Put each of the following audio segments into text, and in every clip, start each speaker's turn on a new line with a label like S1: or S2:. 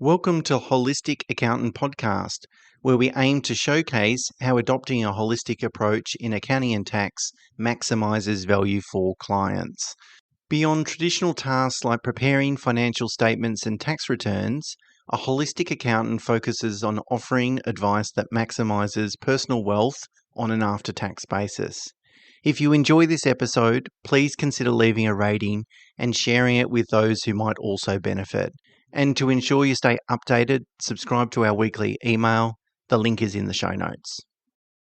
S1: Welcome to Holistic Accountant Podcast, where we aim to showcase how adopting a holistic approach in accounting and tax maximizes value for clients. Beyond traditional tasks like preparing financial statements and tax returns, a holistic accountant focuses on offering advice that maximizes personal wealth on an after-tax basis. If you enjoy this episode, please consider leaving a rating and sharing it with those who might also benefit. And to ensure you stay updated, subscribe to our weekly email. The link is in the show notes.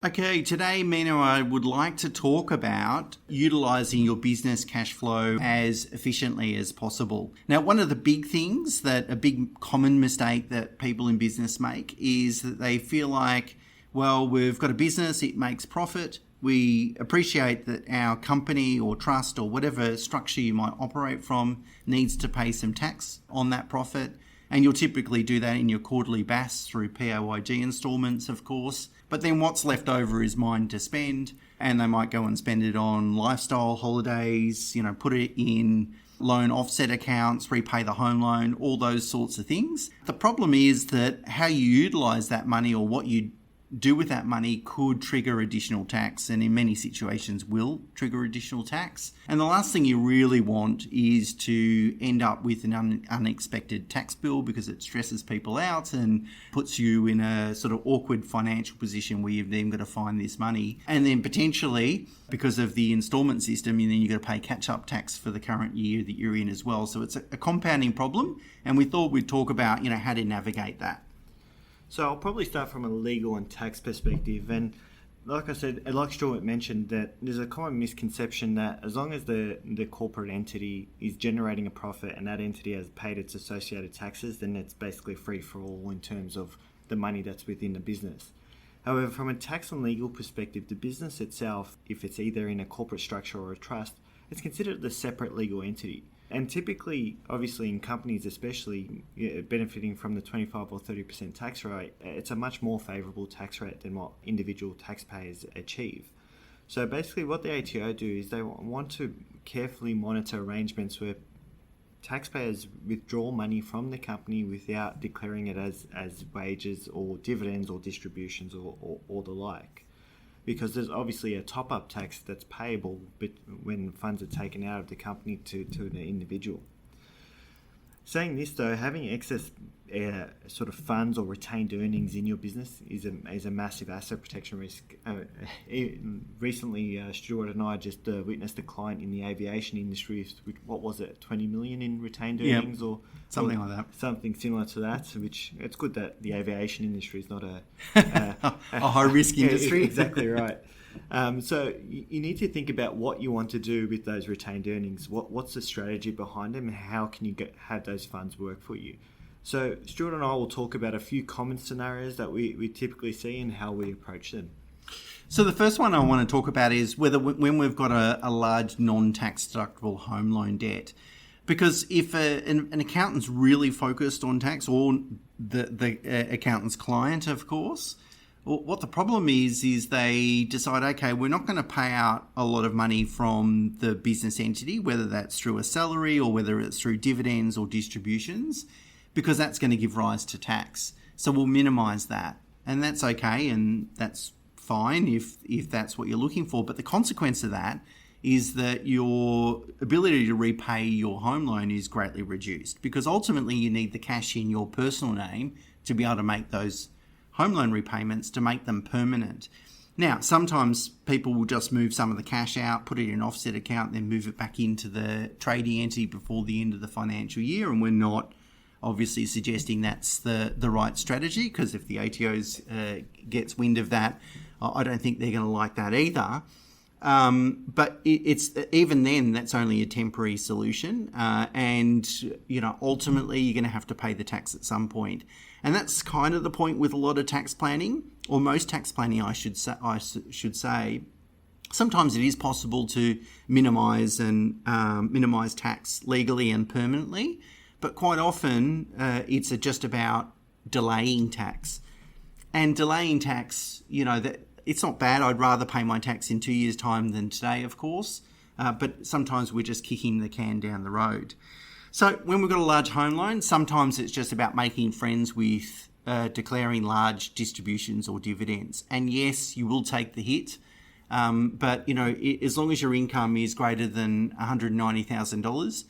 S1: Okay, today, Mena, I would like to talk about utilising your business cash flow as efficiently as possible. Now, one of the big things a big common mistake that people in business make is that they feel like, well, we've got a business, it makes profit. We appreciate that our company or trust or whatever structure you might operate from needs to pay some tax on that profit. And you'll typically do that in your quarterly BAS through PAYG instalments, of course. But then what's left over is mine to spend. And they might go and spend it on lifestyle holidays, put it in loan offset accounts, repay the home loan, all those sorts of things. The problem is that how you utilise that money or what you do with that money could trigger additional tax, and in many situations will trigger additional tax. And the last thing you really want is to end up with an unexpected tax bill, because it stresses people out and puts you in a sort of awkward financial position where you've then got to find this money. And then potentially, because of the instalment system, then you've got to pay catch-up tax for the current year that you're in as well. So it's a compounding problem, and we thought we'd talk about how to navigate that.
S2: So I'll probably start from a legal and tax perspective. And like I said, like Stuart mentioned, that there's a common misconception that as long as the corporate entity is generating a profit and that entity has paid its associated taxes, then it's basically free for all in terms of the money that's within the business. However, from a tax and legal perspective, the business itself, if it's either in a corporate structure or a trust, it's considered a separate legal entity. And typically, obviously in companies especially, benefiting from the 25 or 30% tax rate, it's a much more favourable tax rate than what individual taxpayers achieve. So basically what the ATO do is they want to carefully monitor arrangements where taxpayers withdraw money from the company without declaring it as wages or dividends or distributions or the like. Because there's obviously a top-up tax that's payable when funds are taken out of the company to the individual. Saying this though, having excess sort of funds or retained earnings in your business is a massive asset protection risk. Recently, Stuart and I just witnessed a client in the aviation industry with, what was it, 20 million in retained earnings or
S1: something like that.
S2: Something similar to that, which it's good that the aviation industry is not a
S1: high-risk industry.
S2: Exactly right. So you need to think about what you want to do with those retained earnings. What's the strategy behind them, and how can you have those funds work for you? So Stuart and I will talk about a few common scenarios that we typically see and how we approach them.
S1: So the first one I want to talk about is when we've got a large non-tax deductible home loan debt. Because if an accountant's really focused on tax, or the accountant's client, of course, what the problem is they decide, okay, we're not going to pay out a lot of money from the business entity, whether that's through a salary or whether it's through dividends or distributions, because that's going to give rise to tax. So we'll minimise that. And that's okay, and that's fine if that's what you're looking for. But the consequence of that is that your ability to repay your home loan is greatly reduced, because ultimately you need the cash in your personal name to be able to make those home loan repayments, to make them permanent. Now, sometimes people will just move some of the cash out, put it in an offset account, then move it back into the trading entity before the end of the financial year, and we're not obviously suggesting that's the right strategy, because if the ATOs gets wind of that, I don't think they're going to like that either. But it's even then, that's only a temporary solution, and ultimately you're going to have to pay the tax at some point, and that's kind of the point with a lot of tax planning, or most tax planning, I should say. Sometimes it is possible to minimise tax legally and permanently, but quite often it's just about delaying tax. And delaying tax, that it's not bad. I'd rather pay my tax in 2 years' time than today, of course. But sometimes we're just kicking the can down the road. So when we've got a large home loan, sometimes it's just about making friends with declaring large distributions or dividends. And yes, you will take the hit, but as long as your income is greater than $190,000,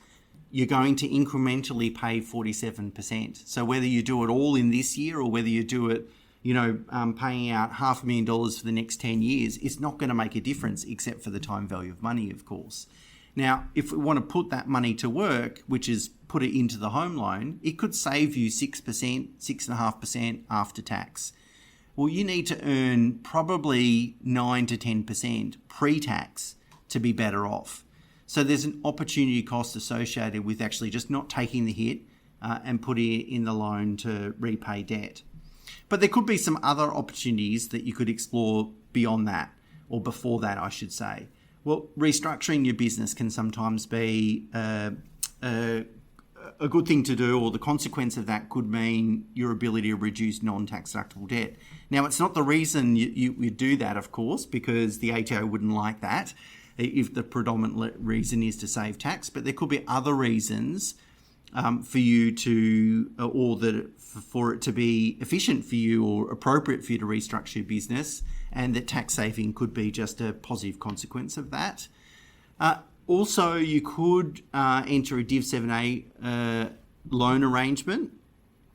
S1: you're going to incrementally pay 47%. So whether you do it all in this year or whether you do it, paying out $500,000 for the next 10 years, it's not going to make a difference except for the time value of money, of course. Now, if we want to put that money to work, which is put it into the home loan, it could save you 6%, 6.5% after tax. Well, you need to earn probably 9 to 10% pre-tax to be better off. So there's an opportunity cost associated with actually just not taking the hit and putting it in the loan to repay debt. But there could be some other opportunities that you could explore beyond that, or before that, I should say. Well, restructuring your business can sometimes be a good thing to do, or the consequence of that could mean your ability to reduce non-tax deductible debt. Now, it's not the reason you do that, of course, because the ATO wouldn't like that if the predominant reason is to save tax, but there could be other reasons for you to, or that for it to be efficient for you or appropriate for you to restructure your business, and that tax saving could be just a positive consequence of that. Also, you could enter a Div 7A loan arrangement,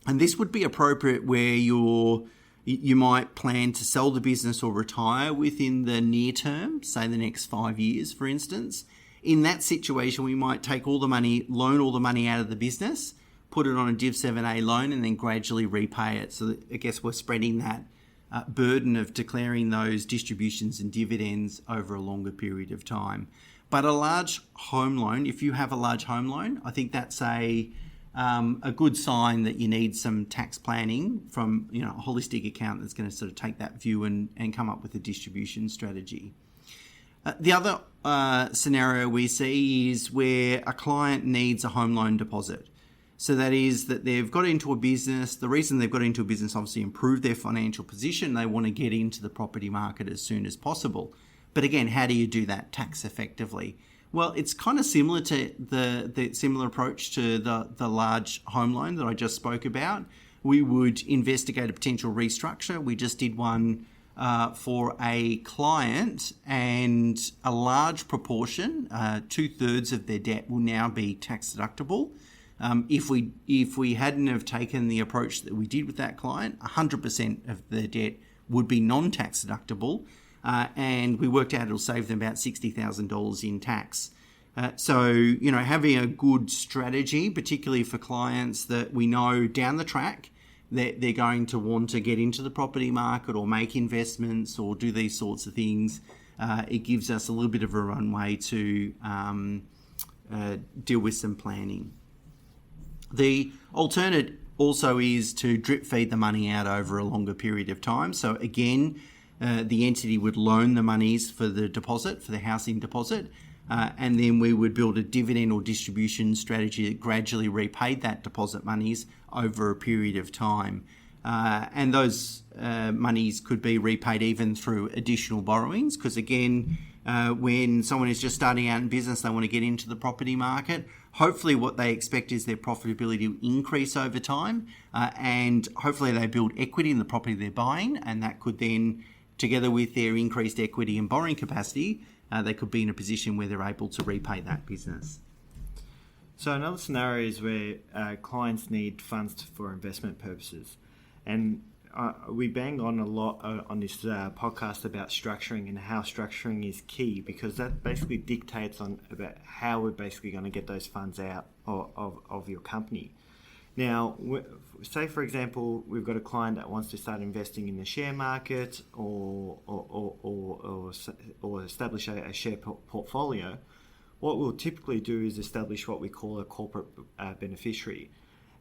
S1: and this would be appropriate where you might plan to sell the business or retire within the near term, say the next 5 years, for instance. In that situation, we might take all the money, loan all the money out of the business, put it on a Div 7A loan, and then gradually repay it. So I guess we're spreading that burden of declaring those distributions and dividends over a longer period of time. But a large home loan, if you have a large home loan, I think that's a good sign that you need some tax planning from a holistic accountant that's going to sort of take that view and come up with a distribution strategy. The other scenario we see is where a client needs a home loan deposit. So that is that they've got into a business. The reason they've got into a business, obviously, improve their financial position. They want to get into the property market as soon as possible. But again, how do you do that tax effectively? Well, it's kind of similar to the similar approach to the large home loan that I just spoke about. We would investigate a potential restructure. We just did one for a client, and a large proportion, 2/3 of their debt, will now be tax deductible. If we hadn't have taken the approach that we did with that client, 100% of the debt would be non-tax deductible, and we worked out it'll save them about $60,000 in tax. So having a good strategy, particularly for clients that we know down the track that they're going to want to get into the property market or make investments or do these sorts of things, it gives us a little bit of a runway to deal with some planning. The alternate also is to drip feed the money out over a longer period of time. So again, the entity would loan the monies for the deposit, for the housing deposit, and then we would build a dividend or distribution strategy that gradually repaid that deposit monies over a period of time. And those monies could be repaid even through additional borrowings, because again, when someone is just starting out in business, they want to get into the property market. Hopefully what they expect is their profitability to increase over time, and hopefully they build equity in the property they're buying, and that could then, together with their increased equity and borrowing capacity, they could be in a position where they're able to repay that business.
S2: So another scenario is where clients need funds for investment purposes. And we bang on a lot on this podcast about structuring and how structuring is key, because that basically dictates about how we're basically going to get those funds out of your company. Now, say for example, we've got a client that wants to start investing in the share market or establish a share portfolio. What we'll typically do is establish what we call a corporate beneficiary.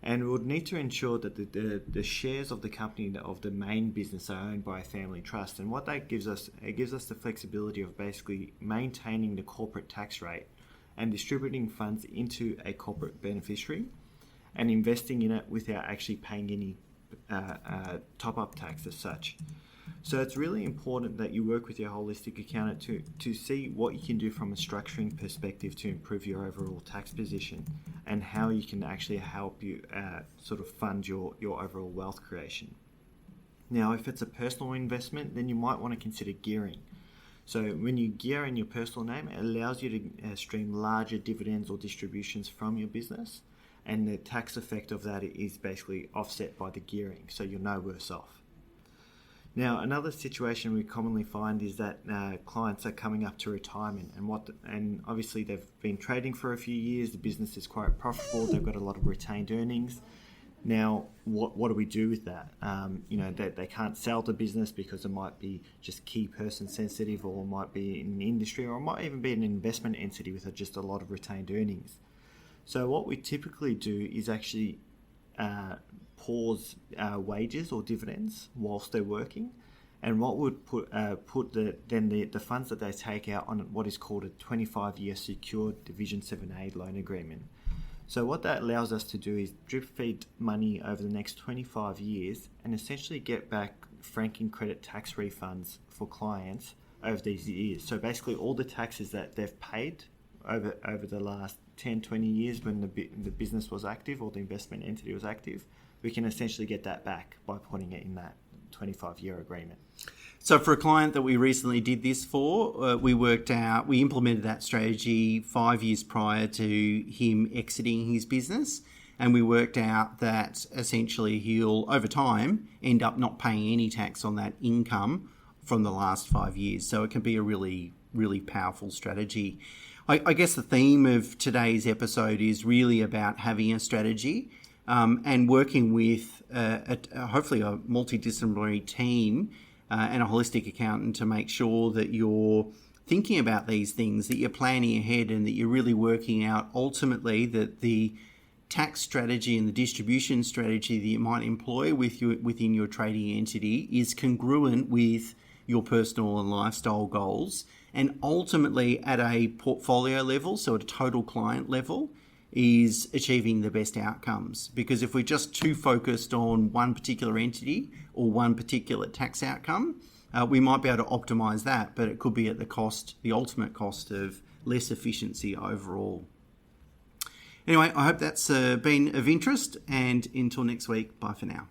S2: And we would need to ensure that the shares of the company, of the main business, are owned by a family trust. And what that gives us, it gives us the flexibility of basically maintaining the corporate tax rate and distributing funds into a corporate beneficiary and investing in it without actually paying any top-up tax as such. So it's really important that you work with your holistic accountant to see what you can do from a structuring perspective to improve your overall tax position, and how you can actually help you sort of fund your overall wealth creation. Now, if it's a personal investment, then you might want to consider gearing. So when you gear in your personal name, it allows you to stream larger dividends or distributions from your business, and the tax effect of that is basically offset by the gearing, so you're no worse off. Now, another situation we commonly find is that clients are coming up to retirement, and obviously they've been trading for a few years. The business is quite profitable. They've got a lot of retained earnings. Now, what do we do with that? They can't sell the business because it might be just key person sensitive, or it might be in an industry, or it might even be an investment entity with just a lot of retained earnings. So what we typically do is actually pause wages or dividends whilst they're working, and what would put the funds that they take out on what is called a 25-year secured Division 7A loan agreement. So what that allows us to do is drip feed money over the next 25 years and essentially get back franking credit tax refunds for clients over these years. So basically all the taxes that they've paid over the last 10, 20 years when the business was active or the investment entity was active, we can essentially get that back by putting it in that 25-year agreement.
S1: So for a client that we recently did this for, we implemented that strategy 5 years prior to him exiting his business. And we worked out that essentially he'll, over time, end up not paying any tax on that income from the last 5 years. So it can be a really, really powerful strategy. I guess the theme of today's episode is really about having a strategy and working with hopefully a multidisciplinary team and a holistic accountant to make sure that you're thinking about these things, that you're planning ahead, and that you're really working out ultimately that the tax strategy and the distribution strategy that you might employ within your trading entity is congruent with your personal and lifestyle goals, and ultimately at a portfolio level, so at a total client level, is achieving the best outcomes. Because if we're just too focused on one particular entity or one particular tax outcome, we might be able to optimize that, but it could be at the ultimate cost of less efficiency overall. Anyway, I hope that's been of interest, and until next week, bye for now.